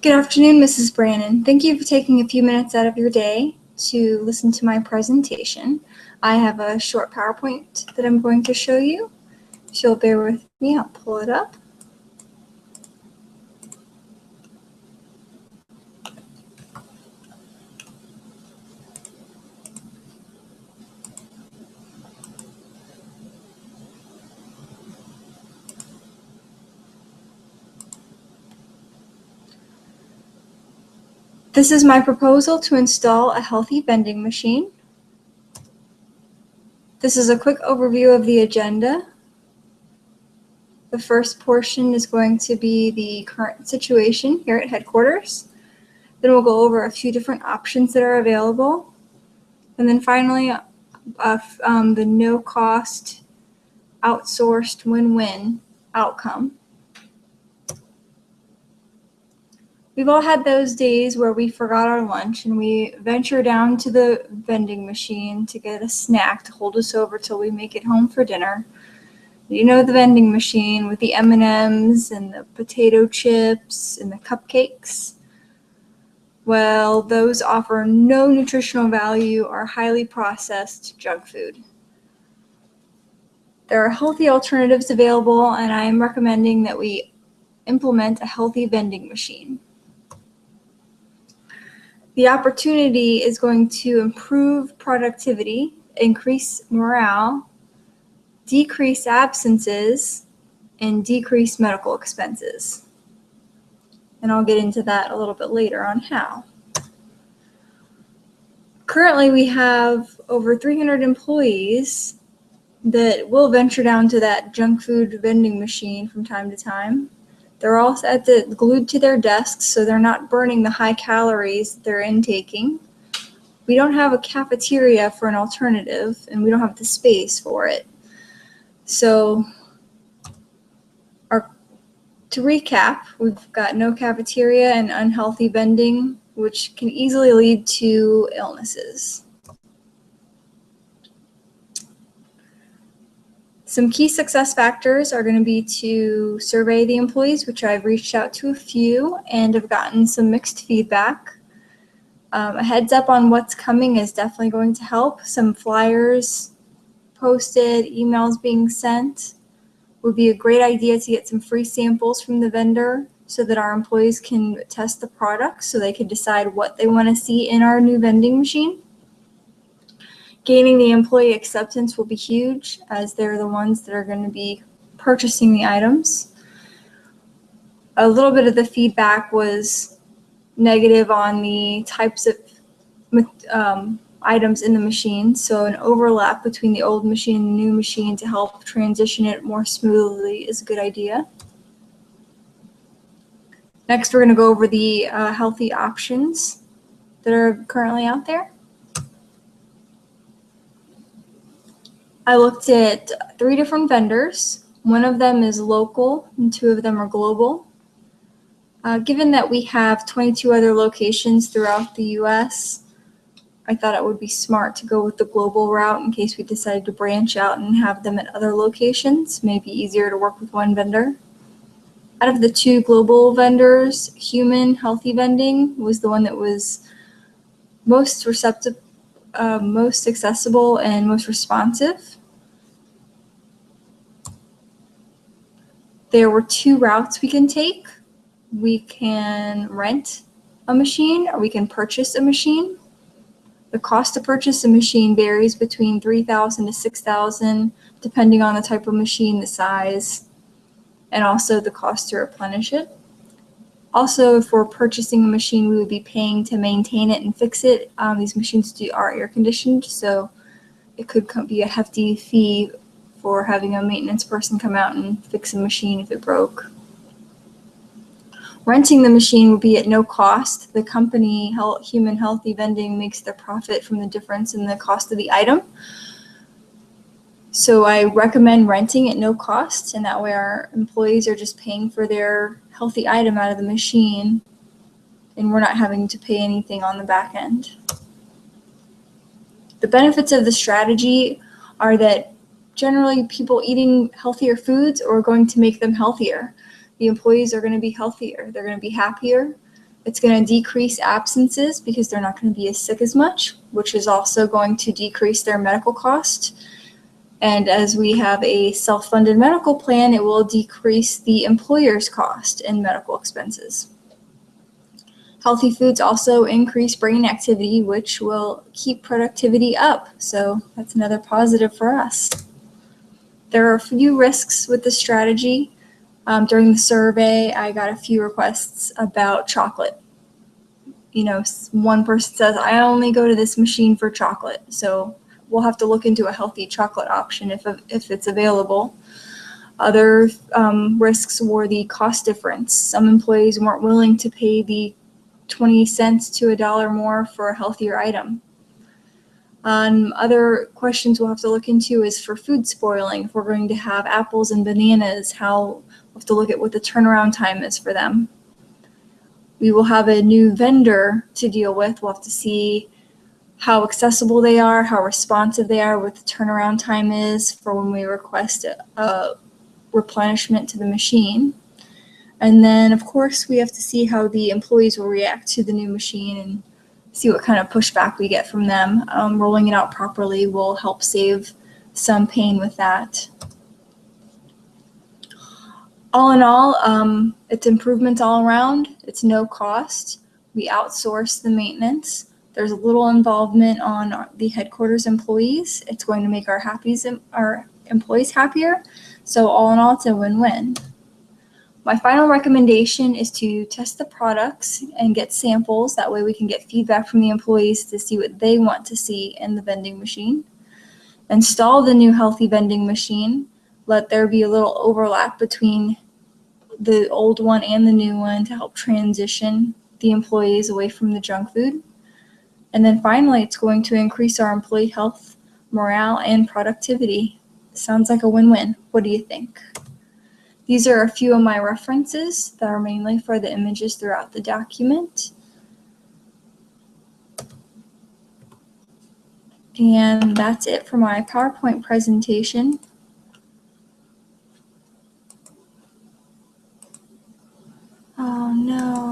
Good afternoon, Mrs. Brannon. Thank you for taking a few minutes out of your day to listen to my presentation. I have a short PowerPoint that I'm going to show you. If you'll bear with me, I'll pull it up. This is my proposal to install a healthy vending machine. This is a quick overview of the agenda. The first portion is going to be the current situation here at headquarters. Then we'll go over a few different options that are available. And then finally, the no-cost outsourced win-win outcome. We've all had those days where we forgot our lunch and we venture down to the vending machine to get a snack to hold us over till we make it home for dinner. You know, the vending machine with the M&Ms and the potato chips and the cupcakes. Well, those offer no nutritional value or highly processed junk food. There are healthy alternatives available, and I am recommending that we implement a healthy vending machine. The opportunity is going to improve productivity, increase morale, decrease absences, and decrease medical expenses. And I'll get into that a little bit later on how. Currently, we have over 300 employees that will venture down to that junk food vending machine from time to time. They're all glued to their desks, so they're not burning the high calories they're intaking. We don't have a cafeteria for an alternative, and we don't have the space for it. So, to recap, we've got no cafeteria and unhealthy vending, which can easily lead to illnesses. Some key success factors are going to be to survey the employees, which I've reached out to a few and have gotten some mixed feedback. A heads up on what's coming is definitely going to help. Some flyers posted, emails being sent. Would be a great idea to get some free samples from the vendor so that our employees can test the product so they can decide what they want to see in our new vending machine. Gaining the employee acceptance will be huge, as they're the ones that are going to be purchasing the items. A little bit of the feedback was negative on the types of items in the machine, so an overlap between the old machine and the new machine to help transition it more smoothly is a good idea. Next, we're going to go over the healthy options that are currently out there. I looked at 3 different vendors. One of them is local and 2 of them are global. Given that we have 22 other locations throughout the U.S., I thought it would be smart to go with the global route in case we decided to branch out and have them at other locations. Maybe easier to work with one vendor. Out of the 2 global vendors, Human Healthy Vending was the one that was most receptive, most accessible, and most responsive. There were 2 routes we can take. We can rent a machine or we can purchase a machine. The cost to purchase a machine varies between $3,000 to $6,000, depending on the type of machine, the size, and also the cost to replenish it. Also, if we're purchasing a machine, we would be paying to maintain it and fix it. These machines are air conditioned, so it could be a hefty fee for having a maintenance person come out and fix a machine if it broke. Renting the machine would be at no cost. The company, Human Healthy Vending, makes their profit from the difference in the cost of the item. So I recommend renting at no cost, and that way our employees are just paying for their healthy item out of the machine, and we're not having to pay anything on the back end. The benefits of the strategy are that generally people eating healthier foods are going to make them healthier. The employees are going to be healthier. They're going to be happier. It's going to decrease absences because they're not going to be as sick as much, which is also going to decrease their medical cost. And as we have a self-funded medical plan, it will decrease the employer's cost in medical expenses. Healthy foods also increase brain activity, which will keep productivity up. So that's another positive for us. There are a few risks with the strategy. During the survey, I got a few requests about chocolate. You know, one person says, I only go to this machine for chocolate. So we'll have to look into a healthy chocolate option if it's available. Other risks were the cost difference. Some employees weren't willing to pay the 20 cents to $1 more for a healthier item. Other questions we'll have to look into is for food spoiling. If we're going to have apples and bananas, we'll have to look at what the turnaround time is for them. We will have a new vendor to deal with. We'll have to see how accessible they are, how responsive they are, what the turnaround time is for when we request a replenishment to the machine. And then, of course, we have to see how the employees will react to the new machine and see what kind of pushback we get from them. Rolling it out properly will help save some pain with that. All in all, it's improvements all around. It's no cost. We outsource the maintenance. There's a little involvement on the headquarters employees. It's going to make our employees happier. So all in all, it's a win-win. My final recommendation is to test the products and get samples. That way we can get feedback from the employees to see what they want to see in the vending machine. Install the new healthy vending machine. Let there be a little overlap between the old one and the new one to help transition the employees away from the junk food. And then finally, it's going to increase our employee health, morale, and productivity. Sounds like a win-win. What do you think? These are a few of my references that are mainly for the images throughout the document. And that's it for my PowerPoint presentation. Oh no.